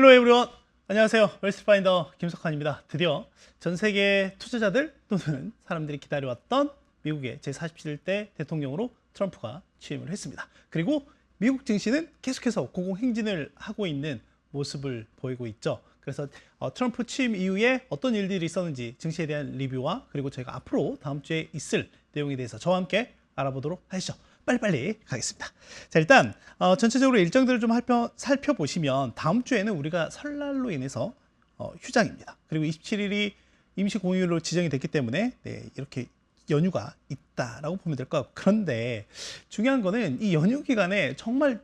헬로 에브리원, 안녕하세요. 웰스파인더 김석환입니다. 드디어 전 세계 투자자들 또는 사람들이 기다려왔던 미국의 제47대 대통령으로 트럼프가 취임을 했습니다. 그리고 미국 증시는 계속해서 고공행진을 하고 있는 모습을 보이고 있죠. 그래서 트럼프 취임 이후에 어떤 일들이 있었는지 증시에 대한 리뷰와 그리고 저희가 앞으로 다음 주에 있을 내용에 대해서 저와 함께 알아보도록 하시죠. 빨리빨리 가겠습니다. 자, 일단 전체적으로 일정들을 좀 살펴보시면 다음 주에는 우리가 설날로 인해서 휴장입니다. 그리고 27일이 임시 공휴일로 지정이 됐기 때문에 이렇게 연휴가 있다라고 보면 될 것 같고, 그런데 중요한 거는 이 연휴 기간에 정말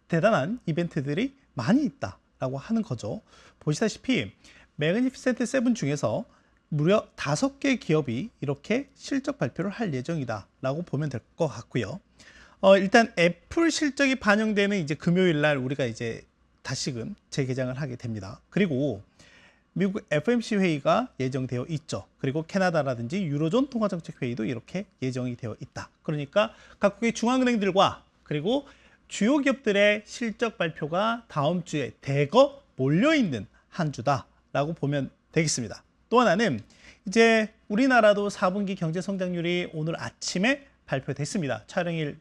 대단한 이벤트들이 많이 있다라고 하는 거죠. 보시다시피 매그니피센트 7 중에서 무려 5개 기업이 이렇게 실적 발표를 할 예정이다라고 보면 될 것 같고요. 일단 애플 실적이 반영되는 이제 금요일 날 우리가 이제 다시금 재개장을 하게 됩니다. 그리고 미국 FOMC 회의가 예정되어 있죠. 그리고 캐나다라든지 유로존 통화정책 회의도 이렇게 예정이 되어 있다. 그러니까 각국의 중앙은행들과 그리고 주요 기업들의 실적 발표가 다음 주에 대거 몰려있는 한 주다라고 보면 되겠습니다. 또 하나는 이제 우리나라도 4분기 경제 성장률이 오늘 아침에 발표됐습니다. 촬영일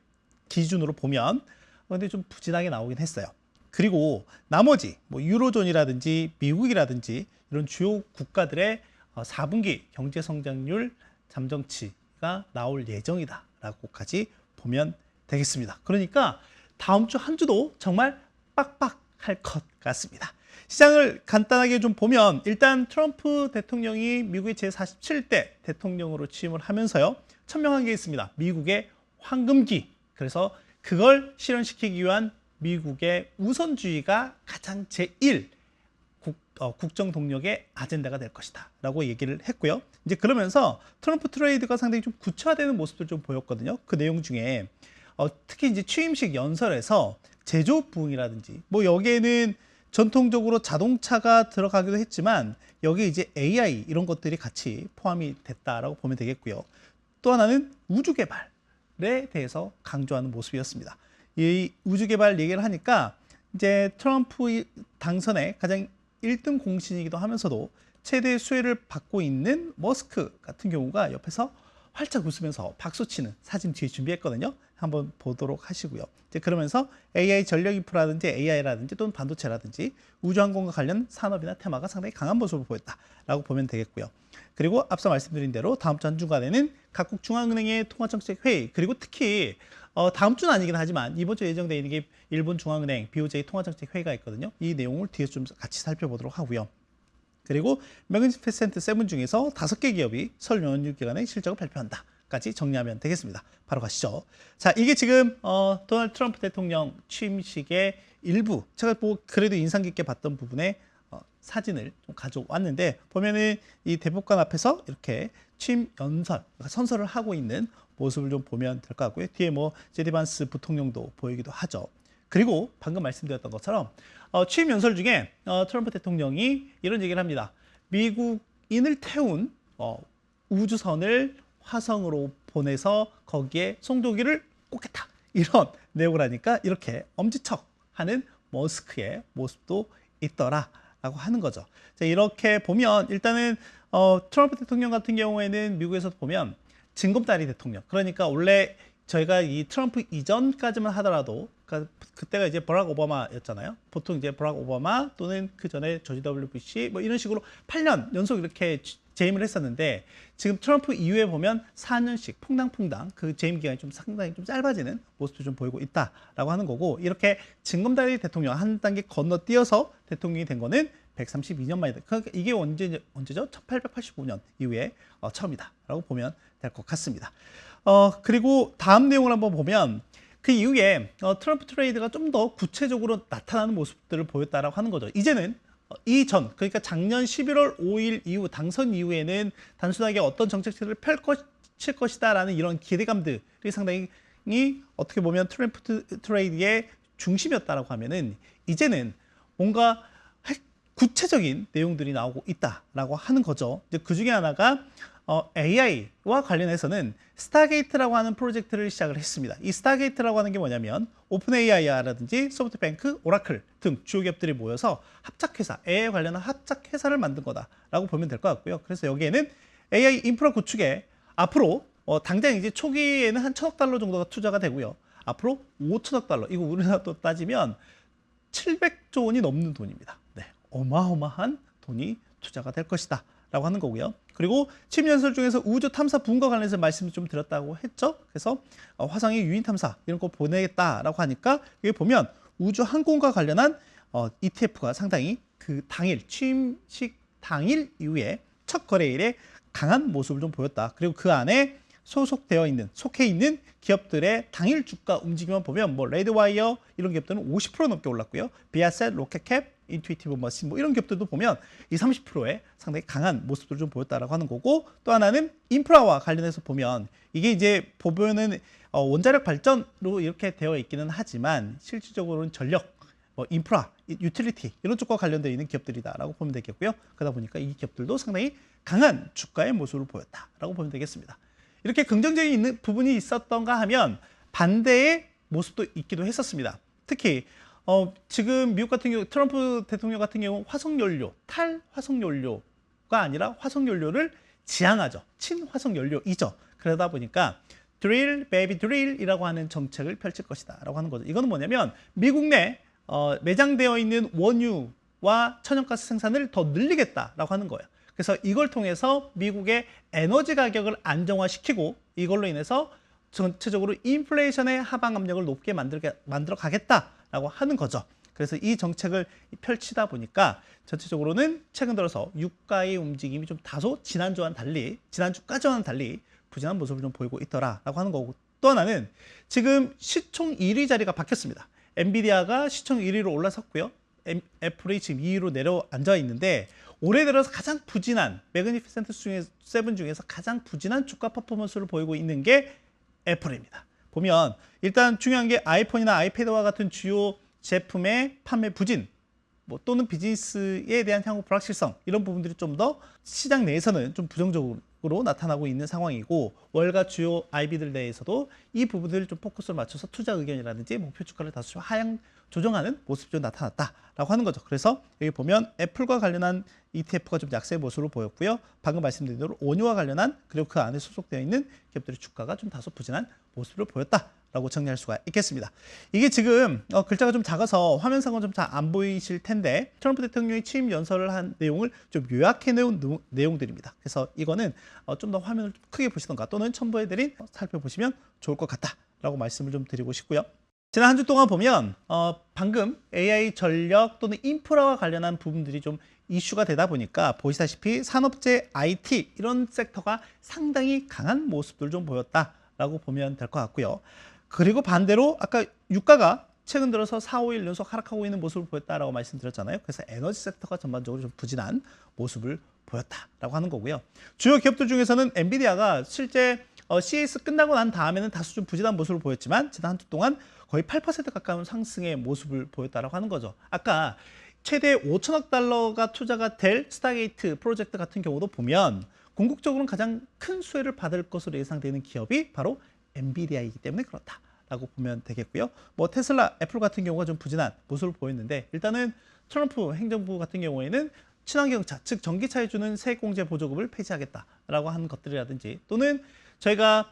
기준으로 보면. 근데 좀 부진하게 나오긴 했어요. 그리고 나머지 뭐 유로존이라든지 미국이라든지 이런 주요 국가들의 4분기 경제 성장률 잠정치가 나올 예정이다라고까지 보면 되겠습니다. 그러니까 다음 주 한 주도 정말 빡빡할 것 같습니다. 시장을 간단하게 좀 보면 일단 트럼프 대통령이 미국의 제47대 대통령으로 취임을 하면서요, 천명한 게 있습니다. 미국의 황금기. 그래서 그걸 실현시키기 위한 미국의 우선주의가 가장 제1 국정 동력의 아젠다가 될 것이다 라고 얘기를 했고요. 이제 그러면서 트럼프 트레이드가 상당히 좀 구체화되는 모습도 좀 보였거든요. 그 내용 중에 특히 이제 취임식 연설에서 제조 부흥이라든지 뭐 여기에는 전통적으로 자동차가 들어가기도 했지만 여기에 이제 AI 이런 것들이 같이 포함이 됐다라고 보면 되겠고요. 또 하나는 우주 개발에 대해서 강조하는 모습이었습니다. 이 우주 개발 얘기를 하니까 이제 트럼프 당선의 가장 1등 공신이기도 하면서도 최대 수혜를 받고 있는 머스크 같은 경우가 옆에서 활짝 웃으면서 박수치는 사진 뒤에 준비했거든요. 한번 보도록 하시고요. 이제 그러면서 AI 전력 인프라든지 AI라든지 또는 반도체라든지 우주항공과 관련 산업이나 테마가 상당히 강한 모습을 보였다라고 보면 되겠고요. 그리고 앞서 말씀드린 대로 다음 주 한 주간에는 각국 중앙은행의 통화정책 회의, 그리고 특히 다음 주는 아니긴 하지만 이번 주 예정되어 있는 게 일본 중앙은행 BOJ 통화정책 회의가 있거든요. 이 내용을 뒤에서 좀 같이 살펴보도록 하고요. 그리고 매그니피센트 7 중에서 5개 기업이 설 연휴 기간에 실적을 발표한다 까지 정리하면 되겠습니다. 바로 가시죠. 자, 이게 지금 도널드 트럼프 대통령 취임식의 일부, 제가 뭐 그래도 인상 깊게 봤던 부분의 사진을 좀 가져왔는데, 보면은 이 대법관 앞에서 이렇게 취임 연설, 선서를 하고 있는 모습을 좀 보면 될 것 같고요. 뒤에 뭐 제디 반스 부통령도 보이기도 하죠. 그리고 방금 말씀드렸던 것처럼 취임 연설 중에 트럼프 대통령이 이런 얘기를 합니다. 미국인을 태운 우주선을 화성으로 보내서 거기에 송도기를 꽂겠다, 이런 내용을 하니까 이렇게 엄지척하는 머스크의 모습도 있더라라고 하는 거죠. 자, 이렇게 보면 일단은 트럼프 대통령 같은 경우에는 미국에서 보면 징검다리 대통령, 그러니까 원래 저희가 이 트럼프 이전까지만 하더라도 그때가 이제 버락 오바마였잖아요. 보통 이제 버락 오바마 또는 그 전에 조지 W 부시 뭐 이런 식으로 8년 연속 이렇게 재임을 했었는데, 지금 트럼프 이후에 보면 4년씩 퐁당퐁당 그 재임 기간이 좀 상당히 좀 짧아지는 모습도 좀 보이고 있다라고 하는 거고, 이렇게 징검다리 대통령 한 단계 건너뛰어서 대통령이 된 거는 132년 만이다. 그러니까 이게 언제죠? 1885년 이후에 처음이다라고 보면 될 것 같습니다. 그리고 다음 내용을 한번 보면 그 이후에 트럼프 트레이드가 좀 더 구체적으로 나타나는 모습들을 보였다라고 하는 거죠. 이제는 이전, 그러니까 작년 11월 5일 이후 당선 이후에는 단순하게 어떤 정책들을 펼칠 것이다라는 이런 기대감들이 상당히 어떻게 보면 트럼프 트레이드의 중심이었다라고 하면은, 이제는 뭔가 구체적인 내용들이 나오고 있다라고 하는 거죠. 이제 그 중에 하나가 AI와 관련해서는 스타게이트라고 하는 프로젝트를 시작을 했습니다. 이 스타게이트라고 하는 게 뭐냐면 오픈 AI라든지 소프트뱅크, 오라클 등 주요 기업들이 모여서 합작회사, AI 관련한 합작회사를 만든 거다라고 보면 될 것 같고요. 그래서 여기에는 AI 인프라 구축에 앞으로 당장 이제 초기에는 한 1,000억 달러 정도가 투자가 되고요. 앞으로 5천억 달러, 이거 우리나라 또 따지면 700조 원이 넘는 돈입니다. 네, 어마어마한 돈이 투자가 될 것이다 라고 하는 거고요. 그리고 취임 연설 중에서 우주 탐사 부분과 관련해서 말씀을 좀 드렸다고 했죠. 그래서 화성의 유인 탐사 이런 거 보내겠다라고 하니까 여기 보면 우주 항공과 관련한 ETF가 상당히 그 당일 취임식 당일 이후에 첫 거래일에 강한 모습을 좀 보였다. 그리고 그 안에 속해 있는 기업들의 당일 주가 움직임만 보면 뭐 레드와이어 이런 기업들은 50% 넘게 올랐고요. 비아셋, 로켓캡, 인투이티브 머신 뭐 이런 기업들도 보면 이 30%의 상당히 강한 모습들을 좀 보였다라고 하는 거고, 또 하나는 인프라와 관련해서 보면 이게 이제 보면은 원자력 발전으로 이렇게 되어 있기는 하지만 실질적으로는 전력, 인프라, 유틸리티 이런 쪽과 관련되어 있는 기업들이다라고 보면 되겠고요. 그러다 보니까 이 기업들도 상당히 강한 주가의 모습을 보였다라고 보면 되겠습니다. 이렇게 긍정적인 부분이 있었던가 하면 반대의 모습도 있기도 했었습니다. 특히 지금 미국 같은 경우 트럼프 대통령 같은 경우 화석연료, 탈화석연료가 아니라 화석연료를 지향하죠. 친화석연료이죠. 그러다 보니까 drill, baby drill이라고 하는 정책을 펼칠 것이다 라고 하는 거죠. 이거는 뭐냐면 미국 내 매장되어 있는 원유와 천연가스 생산을 더 늘리겠다라고 하는 거예요. 그래서 이걸 통해서 미국의 에너지 가격을 안정화시키고 이걸로 인해서 전체적으로 인플레이션의 하방 압력을 높게 만들어 가겠다라고 하는 거죠. 그래서 이 정책을 펼치다 보니까 전체적으로는 최근 들어서 유가의 움직임이 좀 다소 지난주까지와는 달리 부진한 모습을 좀 보이고 있더라라고 하는 거고, 또 하나는 지금 시총 1위 자리가 바뀌었습니다. 엔비디아가 시총 1위로 올라섰고요. 애플이 지금 2위로 내려앉아 있는데 올해 들어서 가장 부진한 매그니피센트 7 중에서 가장 부진한 주가 퍼포먼스를 보이고 있는 게 애플입니다. 보면 일단 중요한 게 아이폰이나 아이패드와 같은 주요 제품의 판매 부진 또는 비즈니스에 대한 향후 불확실성 이런 부분들이 좀 더 시장 내에서는 좀 부정적으로 나타나고 있는 상황이고, 월가 주요 IB들 내에서도 이 부분들을 좀 포커스를 맞춰서 투자 의견이라든지 목표 주가를 다소 하향 조정하는 모습이 좀 나타났다라고 하는 거죠. 그래서 여기 보면 애플과 관련한 ETF가 좀 약세의 모습으로 보였고요. 방금 말씀드린 대로 원유와 관련한 그리고 그 안에 소속되어 있는 기업들의 주가가 좀 다소 부진한 모습을 보였다라고 정리할 수가 있겠습니다. 이게 지금 글자가 좀 작아서 화면상은 좀 잘 안 보이실 텐데 트럼프 대통령이 취임 연설을 한 내용을 좀 요약해 놓은 내용들입니다. 그래서 이거는 좀 더 화면을 좀 크게 보시던가 또는 첨부해드린 살펴보시면 좋을 것 같다라고 말씀을 좀 드리고 싶고요. 지난 한 주 동안 보면 방금 AI 전력 또는 인프라와 관련한 부분들이 좀 이슈가 되다 보니까 보시다시피 산업재, IT 이런 섹터가 상당히 강한 모습들을 좀 보였다라고 보면 될 것 같고요. 그리고 반대로 아까 유가가 최근 들어서 4, 5일 연속 하락하고 있는 모습을 보였다라고 말씀드렸잖아요. 그래서 에너지 섹터가 전반적으로 좀 부진한 모습을 보였다라고 하는 거고요. 주요 기업들 중에서는 엔비디아가 실제 CES 끝나고 난 다음에는 다소 좀 부진한 모습을 보였지만 지난 한 주 동안 거의 8% 가까운 상승의 모습을 보였다라고 하는 거죠. 아까 최대 5천억 달러가 투자가 될 스타게이트 프로젝트 같은 경우도 보면 궁극적으로는 가장 큰 수혜를 받을 것으로 예상되는 기업이 바로 엔비디아이기 때문에 그렇다라고 보면 되겠고요. 뭐 테슬라, 애플 같은 경우가 좀 부진한 모습을 보였는데 일단은 트럼프 행정부 같은 경우에는 친환경차, 즉 전기차에 주는 세액공제 보조금을 폐지하겠다라고 하는 것들이라든지 또는 저희가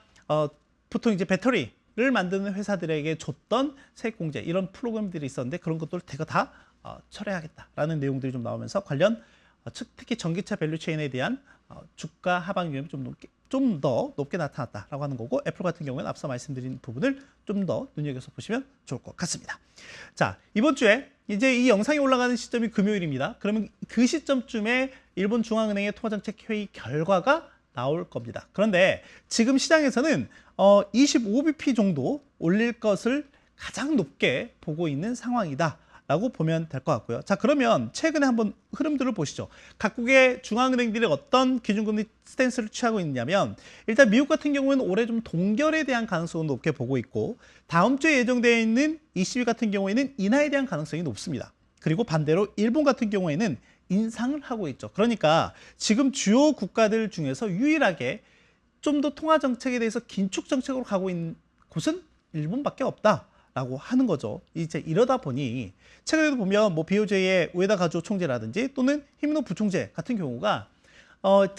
보통 이제 배터리를 만드는 회사들에게 줬던 세액공제 이런 프로그램들이 있었는데 그런 것들을 대거 다 철회하겠다라는 내용들이 좀 나오면서 관련 특히 전기차 밸류체인에 대한 주가 하방 위험이 좀 더 높게 나타났다라고 하는 거고, 애플 같은 경우는 앞서 말씀드린 부분을 좀 더 눈여겨서 보시면 좋을 것 같습니다. 자, 이번 주에 이제 이 영상이 올라가는 시점이 금요일입니다. 그러면 그 시점쯤에 일본 중앙은행의 통화정책 회의 결과가 나올 겁니다. 그런데 지금 시장에서는 25bp 정도 올릴 것을 가장 높게 보고 있는 상황이다 라고 보면 될 것 같고요. 자, 그러면 최근에 한번 흐름들을 보시죠. 각국의 중앙은행들이 어떤 기준금리 스탠스를 취하고 있냐면 일단 미국 같은 경우는 올해 좀 동결에 대한 가능성을 높게 보고 있고 다음 주에 예정되어 있는 ECB 같은 경우에는 인하에 대한 가능성이 높습니다. 그리고 반대로 일본 같은 경우에는 인상을 하고 있죠. 그러니까 지금 주요 국가들 중에서 유일하게 좀 더 통화 정책에 대해서 긴축 정책으로 가고 있는 곳은 일본밖에 없다라고 하는 거죠. 이제 이러다 보니 최근에도 보면 뭐 BOJ의 우에다 가조 총재라든지 또는 히미노 부총재 같은 경우가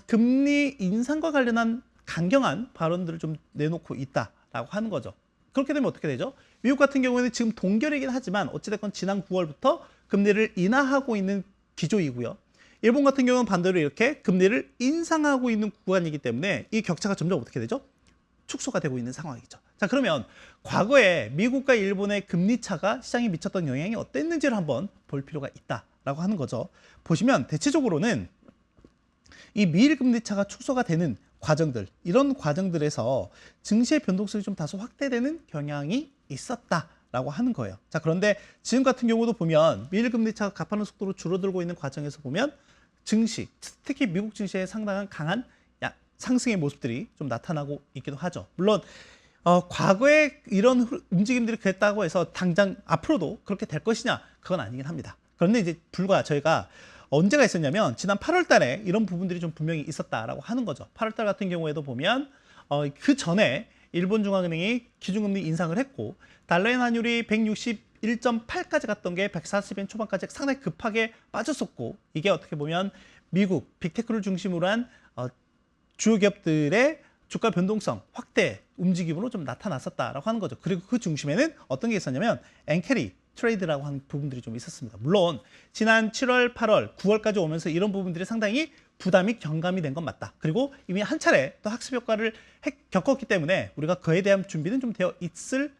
금리 인상과 관련한 강경한 발언들을 좀 내놓고 있다라고 하는 거죠. 그렇게 되면 어떻게 되죠? 미국 같은 경우에는 지금 동결이긴 하지만 어찌됐건 지난 9월부터 금리를 인하하고 있는 기조이고요. 일본 같은 경우는 반대로 이렇게 금리를 인상하고 있는 구간이기 때문에 이 격차가 점점 어떻게 되죠? 축소가 되고 있는 상황이죠. 자, 그러면 과거에 미국과 일본의 금리 차가 시장에 미쳤던 영향이 어땠는지를 한번 볼 필요가 있다라고 하는 거죠. 보시면 대체적으로는 이 미일 금리 차가 축소가 되는 과정들, 이런 과정들에서 증시의 변동성이 좀 다소 확대되는 경향이 있었다라고 하는 거예요. 자, 그런데 지금 같은 경우도 보면 미일 금리 차가 가파른 속도로 줄어들고 있는 과정에서 보면 증시, 특히 미국 증시에 상당한 강한 상승의 모습들이 좀 나타나고 있기도 하죠. 물론 과거에 이런 움직임들이 그랬다고 해서 당장 앞으로도 그렇게 될 것이냐, 그건 아니긴 합니다. 그런데 이제 불과 저희가 언제가 있었냐면 지난 8월 달에 이런 부분들이 좀 분명히 있었다라고 하는 거죠. 8월 달 같은 경우에도 보면 그 전에 일본 중앙은행이 기준금리 인상을 했고 달러엔 환율이 161.8까지 갔던 게 140엔 초반까지 상당히 급하게 빠졌었고, 이게 어떻게 보면 미국 빅테크를 중심으로 한 주요 기업들의 주가 변동성 확대 움직임으로 좀 나타났었다라고 하는 거죠. 그리고 그 중심에는 어떤 게 있었냐면 엔캐리 트레이드라고 하는 부분들이 좀 있었습니다. 물론 지난 7월, 8월, 9월까지 오면서 이런 부분들이 상당히 부담이 경감이 된 건 맞다. 그리고 이미 한 차례 또 학습 효과를 겪었기 때문에 우리가 그에 대한 준비는 좀 되어 있을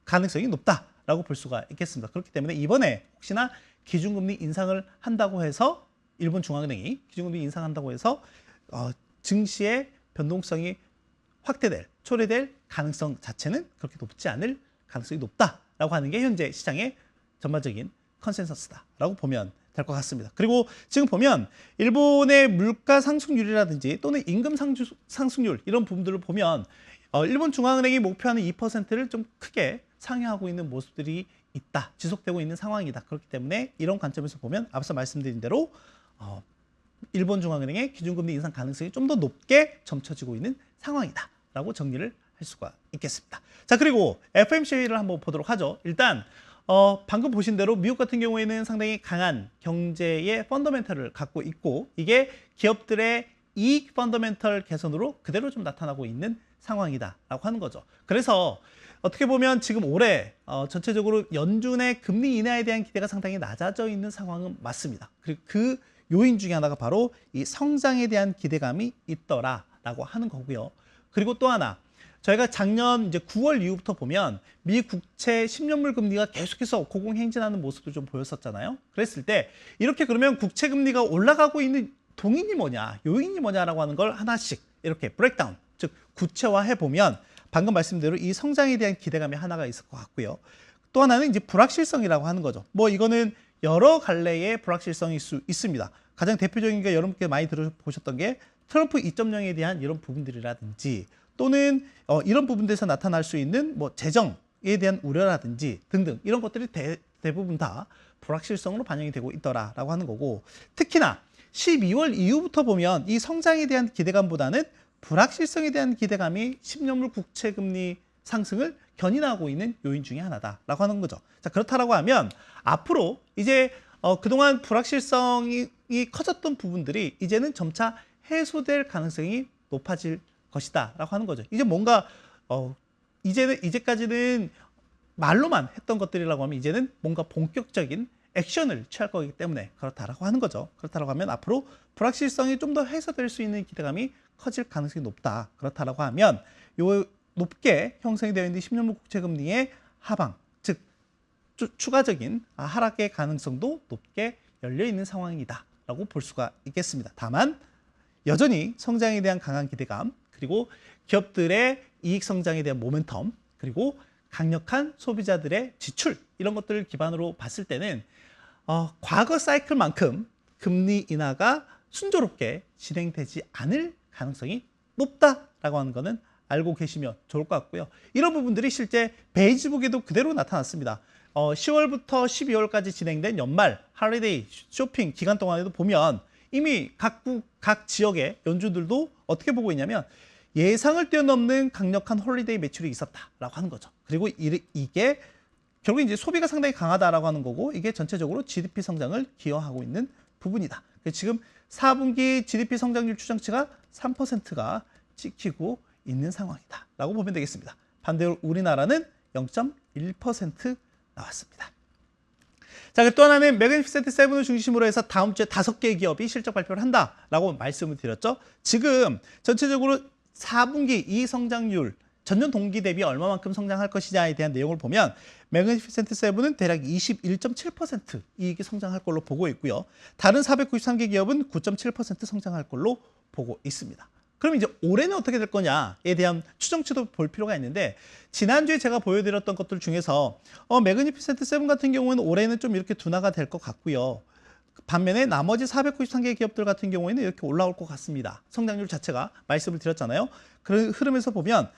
가능성이 높다라고 볼 수가 있겠습니다. 그렇기 때문에 이번에 혹시나 기준금리 인상을 한다고 해서 일본 중앙은행이 기준금리 인상한다고 해서 증시의 변동성이 확대될, 초래될 가능성 자체는 그렇게 높지 않을 가능성이 높다라고 하는 게 현재 시장의 전반적인 컨센서스다라고 보면 될 것 같습니다. 그리고 지금 보면 일본의 물가 상승률이라든지 또는 임금 상승률 이런 부분들을 보면 일본 중앙은행이 목표하는 2%를 좀 크게 상회하고 있는 모습들이 있다, 지속되고 있는 상황이다. 그렇기 때문에 이런 관점에서 보면 앞서 말씀드린 대로 일본 중앙은행의 기준금리 인상 가능성이 좀 더 높게 점쳐지고 있는 상황이다라고 정리를 할 수가 있겠습니다. 자, 그리고 FOMC를 한번 보도록 하죠. 일단 방금 보신 대로 미국 같은 경우에는 상당히 강한 경제의 펀더멘털을 갖고 있고, 이게 기업들의 이익 펀더멘털 개선으로 그대로 좀 나타나고 있는 상황이다라고 하는 거죠. 그래서 어떻게 보면 지금 올해 전체적으로 연준의 금리 인하에 대한 기대가 상당히 낮아져 있는 상황은 맞습니다. 그리고 그 요인 중에 하나가 바로 이 성장에 대한 기대감이 있더라라고 하는 거고요. 그리고 또 하나, 저희가 작년 이제 9월 이후부터 보면 미 국채 10년물 금리가 계속해서 고공행진하는 모습도 좀 보였었잖아요. 그랬을 때 이렇게 그러면 국채 금리가 올라가고 있는 동인이 뭐냐, 요인이 뭐냐라고 하는 걸 하나씩 이렇게 브레이크다운, 즉 구체화해 보면 방금 말씀대로 이 성장에 대한 기대감이 하나가 있을 것 같고요. 또 하나는 이제 불확실성이라고 하는 거죠. 뭐 이거는 여러 갈래의 불확실성이 있습니다. 가장 대표적인 게 여러분께 많이 들어보셨던 게 트럼프 2.0에 대한 이런 부분들이라든지 또는 이런 부분들에서 나타날 수 있는 뭐 재정에 대한 우려라든지 등등 이런 것들이 대부분 다 불확실성으로 반영이 되고 있더라라고 하는 거고, 특히나 12월 이후부터 보면 이 성장에 대한 기대감보다는 불확실성에 대한 기대감이 10년물 국채 금리 상승을 견인하고 있는 요인 중에 하나다라고 하는 거죠. 자, 그렇다라고 하면 앞으로 이제 그동안 불확실성이 커졌던 부분들이 이제는 점차 해소될 가능성이 높아질 것이다라고 하는 거죠. 이제 뭔가 이제까지는 말로만 했던 것들이라고 하면 이제는 뭔가 본격적인 액션을 취할 거기 때문에 그렇다라고 하는 거죠. 그렇다라고 하면 앞으로 불확실성이 좀 더 해소될 수 있는 기대감이 커질 가능성이 높다. 그렇다라고 하면 요 높게 형성이 되어 있는 10년물 국채 금리의 하방, 즉 추가적인 하락의 가능성도 높게 열려 있는 상황이다라고 볼 수가 있겠습니다. 다만 여전히 성장에 대한 강한 기대감, 그리고 기업들의 이익 성장에 대한 모멘텀, 그리고 강력한 소비자들의 지출, 이런 것들을 기반으로 봤을 때는 과거 사이클만큼 금리 인하가 순조롭게 진행되지 않을 가능성이 높다라고 하는 것은 알고 계시면 좋을 것 같고요. 이런 부분들이 실제 베이지북에도 그대로 나타났습니다. 10월부터 12월까지 진행된 연말 할리데이 쇼핑 기간 동안에도 보면 이미 각 지역의 연주들도 어떻게 보고 있냐면 예상을 뛰어넘는 강력한 홀리데이 매출이 있었다라고 하는 거죠. 그리고 이게 결국 이제 소비가 상당히 강하다라고 하는 거고 이게 전체적으로 GDP 성장을 기여하고 있는 부분이다. 지금 4분기 GDP 성장률 추정치가 3%가 찍히고 있는 상황이다라고 보면 되겠습니다. 반대로 우리나라는 0.1% 나왔습니다. 자, 또 하나는 매그니피센트 세븐을 중심으로 해서 다음 주에 5개의 기업이 실적 발표를 한다라고 말씀을 드렸죠. 지금 전체적으로 4분기 이익 성장률 전년 동기 대비 얼마만큼 성장할 것이냐에 대한 내용을 보면 매그니피센트 세븐은 대략 21.7% 이익이 성장할 걸로 보고 있고요. 다른 493개 기업은 9.7% 성장할 걸로 보고 있습니다. 그럼 이제 올해는 어떻게 될 거냐에 대한 추정치도 볼 필요가 있는데 지난주에 제가 보여드렸던 것들 중에서 매그니피센트 세븐 같은 경우는 올해는 좀 이렇게 둔화가 될 것 같고요. 반면에 나머지 493개 기업들 같은 경우에는 이렇게 올라올 것 같습니다. 성장률 자체가 말씀을 드렸잖아요. 그런 흐름에서 보면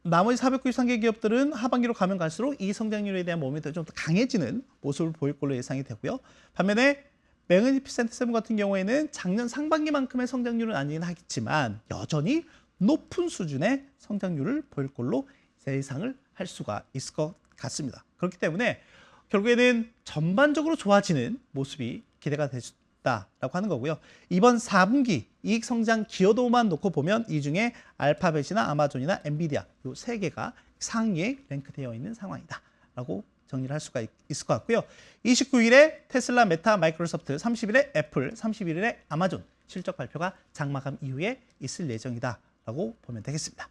나머지 493개 기업들은 하반기로 가면 갈수록 이 성장률에 대한 모멘텀이 좀 더 강해지는 모습을 보일 걸로 예상이 되고요. 반면에 매그니피센트 세븐 같은 경우에는 작년 상반기만큼의 성장률은 아니긴 하겠지만 여전히 높은 수준의 성장률을 보일 걸로 예상을 할 수가 있을 것 같습니다. 그렇기 때문에 결국에는 전반적으로 좋아지는 모습이 기대가 됐다라고 하는 거고요. 이번 4분기 이익 성장 기여도만 놓고 보면 이 중에 알파벳이나 아마존이나 엔비디아 이 3개가 상위에 랭크되어 있는 상황이다라고 정리를 할 수가 있을 것 같고요. 29일에 테슬라, 메타, 마이크로소프트, 30일에 애플, 31일에 아마존 실적 발표가 장마감 이후에 있을 예정이다라고 보면 되겠습니다.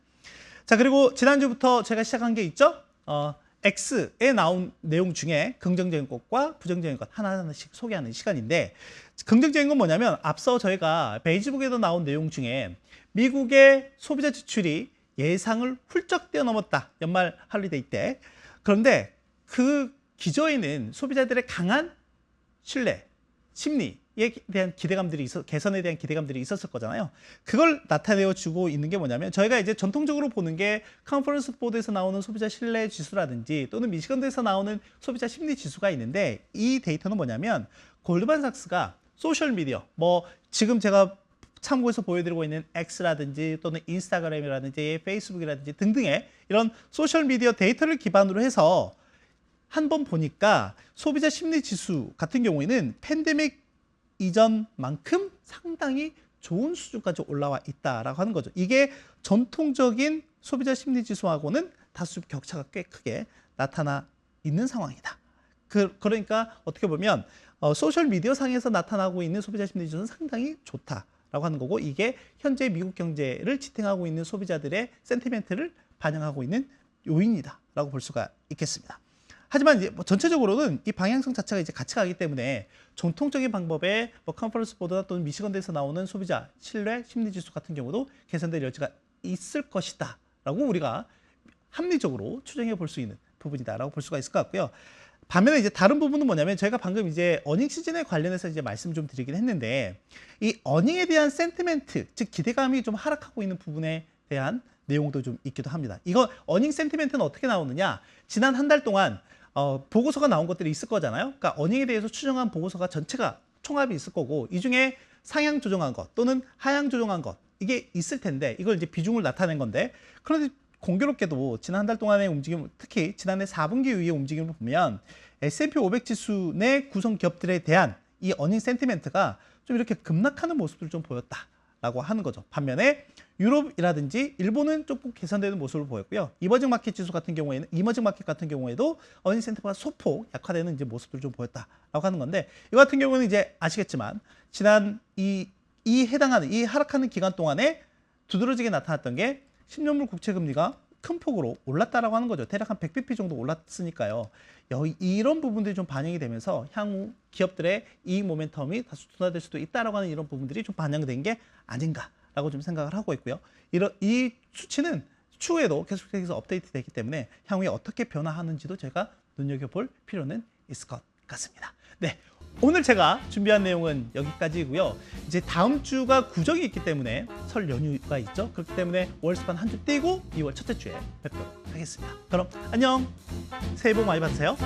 자, 그리고 지난주부터 제가 시작한 게 있죠. X에 나온 내용 중에 긍정적인 것과 부정적인 것 하나하나씩 소개하는 시간인데 긍정적인 건 뭐냐면 앞서 저희가 페이스북에도 나온 내용 중에 미국의 소비자 지출이 예상을 훌쩍 뛰어넘었다. 연말 할리데이 때. 그런데 그 기저에는 소비자들의 강한 신뢰, 심리에 대한 기대감들이 개선에 대한 기대감들이 있었을 거잖아요. 그걸 나타내어 주고 있는 게 뭐냐면 저희가 이제 전통적으로 보는 게 컨퍼런스 보드에서 나오는 소비자 신뢰 지수라든지 또는 미시건대에서 나오는 소비자 심리 지수가 있는데 이 데이터는 뭐냐면 골드만삭스가 소셜 미디어 지금 제가 참고해서 보여드리고 있는 X라든지 또는 인스타그램이라든지 페이스북이라든지 등등의 이런 소셜 미디어 데이터를 기반으로 해서 한번 보니까 소비자 심리 지수 같은 경우에는 팬데믹 이전만큼 상당히 좋은 수준까지 올라와 있다라고 하는 거죠. 이게 전통적인 소비자 심리 지수하고는 다소 격차가 꽤 크게 나타나 있는 상황이다. 그러니까 어떻게 보면 소셜 미디어 상에서 나타나고 있는 소비자 심리 지수는 상당히 좋다라고 하는 거고 이게 현재 미국 경제를 지탱하고 있는 소비자들의 센티멘트를 반영하고 있는 요인이다라고 볼 수가 있겠습니다. 하지만 이제 전체적으로는 이 방향성 자체가 이제 같이 가기 때문에 전통적인 방법의 컨퍼런스 보드나 또는 미시건대에서 나오는 소비자 신뢰 심리 지수 같은 경우도 개선될 여지가 있을 것이다라고 우리가 합리적으로 추정해 볼 수 있는 부분이다라고 볼 수가 있을 것 같고요. 반면에 이제 다른 부분은 뭐냐면 저희가 방금 이제 어닝 시즌에 관련해서 이제 말씀 좀 드리긴 했는데 이 어닝에 대한 센티멘트 즉 기대감이 좀 하락하고 있는 부분에 대한 내용도 좀 있기도 합니다. 이거 어닝 센티멘트는 어떻게 나오느냐? 지난 한 달 동안 보고서가 나온 것들이 있을 거잖아요. 그러니까 어닝에 대해서 추정한 보고서가 전체가 총합이 있을 거고 이 중에 상향 조정한 것 또는 하향 조정한 것 이게 있을 텐데 이걸 이제 비중을 나타낸 건데 그런데 공교롭게도 지난 한 달 동안의 움직임 특히 지난해 4분기 이후의 움직임을 보면 S&P 500 지수 내 구성 기업들에 대한 이 어닝 센티멘트가 좀 이렇게 급락하는 모습을 좀 보였다라고 하는 거죠. 반면에 유럽이라든지 일본은 조금 개선되는 모습을 보였고요. 이머징 마켓 같은 경우에도 어닝 센티멘트가 소폭 약화되는 이제 모습을 좀 보였다라고 하는 건데 이 같은 경우는 이제 아시겠지만 지난 이 해당하는 이 하락하는 기간 동안에 두드러지게 나타났던 게 10년물 국채 금리가 큰 폭으로 올랐다라고 하는 거죠. 대략 한 100bp 정도 올랐으니까요. 이런 부분들이 좀 반영이 되면서 향후 기업들의 이익 모멘텀이 다소 둔화될 수도 있다라고 하는 이런 부분들이 좀 반영된 게 아닌가라고 좀 생각을 하고 있고요. 이 수치는 추후에도 계속해서 업데이트되기 때문에 향후에 어떻게 변화하는지도 제가 눈여겨볼 필요는 있을 것 같습니다. 네, 오늘 제가 준비한 내용은 여기까지고요. 이제 다음 주가 구정이 있기 때문에 설 연휴가 있죠. 그렇기 때문에 월스판 한 주 띄고 2월 첫째 주에 뵙도록 하겠습니다. 그럼 안녕. 새해 복 많이 받으세요.